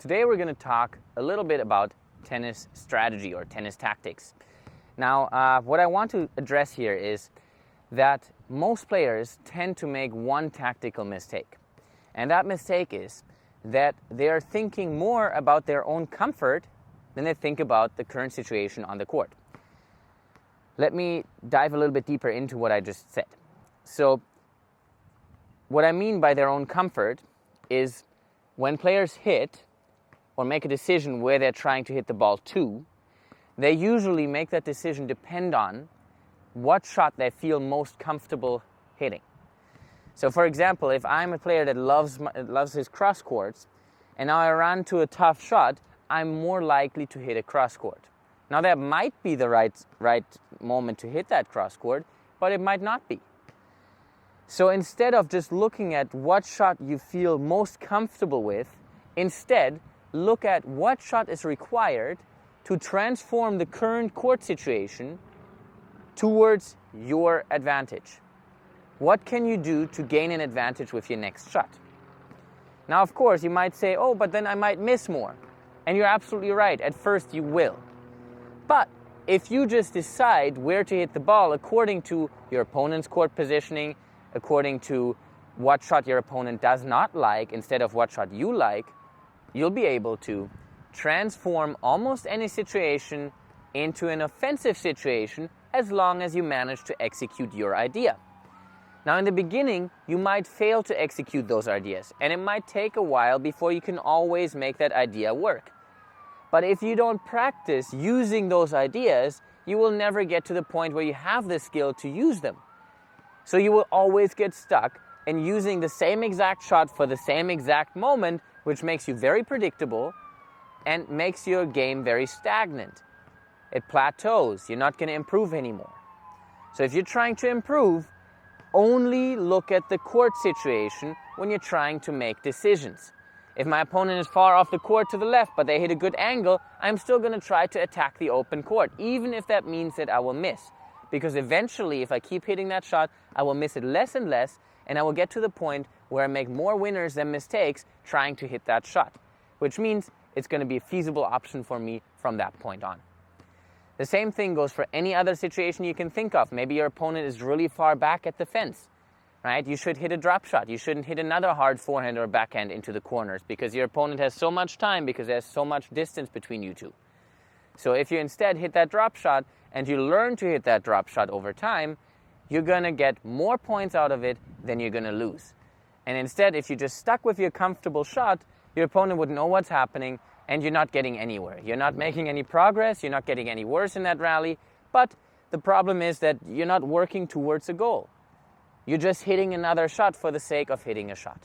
Today we're going to talk a little bit about tennis strategy or tennis tactics. Now, what I want to address here is that most players tend to make one tactical mistake. And that mistake is that they are thinking more about their own comfort than they think about the current situation on the court. Let me dive a little bit deeper into what I just said. So, what I mean by their own comfort is when players hit or make a decision where they're trying to hit the ball to, they usually make that decision depend on what shot they feel most comfortable hitting. So for example, if I'm a player that loves his cross courts, and now I run to a tough shot, I'm more likely to hit a cross court. Now that might be the right moment to hit that cross court, but it might not be. So instead of just looking at what shot you feel most comfortable with, instead look at what shot is required to transform the current court situation towards your advantage. What can you do to gain an advantage with your next shot? Now, of course, you might say, oh, but then I might miss more. And you're absolutely right. At first, you will. But if you just decide where to hit the ball according to your opponent's court positioning, according to what shot your opponent does not like instead of what shot you like, you'll be able to transform almost any situation into an offensive situation as long as you manage to execute your idea. Now, in the beginning, you might fail to execute those ideas, and it might take a while before you can always make that idea work. But if you don't practice using those ideas, you will never get to the point where you have the skill to use them. So you will always get stuck in using the same exact shot for the same exact moment, which makes you very predictable and makes your game very stagnant. It plateaus. You're not going to improve anymore. So if you're trying to improve, only look at the court situation when you're trying to make decisions. If my opponent is far off the court to the left, but they hit a good angle, I'm still going to try to attack the open court, even if that means that I will miss. Because eventually, if I keep hitting that shot, I will miss it less and less, and I will get to the point where I make more winners than mistakes trying to hit that shot, which means it's going to be a feasible option for me from that point on. The same thing goes for any other situation you can think of. Maybe your opponent is really far back at the fence, right? You should hit a drop shot. You shouldn't hit another hard forehand or backhand into the corners because your opponent has so much time because there's so much distance between you two. So if you instead hit that drop shot and you learn to hit that drop shot over time, you're going to get more points out of it than you're going to lose. And instead, if you just stuck with your comfortable shot, your opponent would know what's happening and you're not getting anywhere. You're not making any progress, you're not getting any worse in that rally, but the problem is that you're not working towards a goal. You're just hitting another shot for the sake of hitting a shot.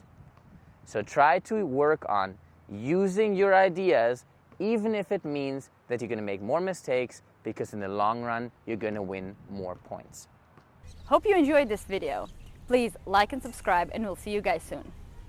So try to work on using your ideas, even if it means that you're going to make more mistakes, because in the long run, you're going to win more points. Hope you enjoyed this video. Please like and subscribe, and we'll see you guys soon.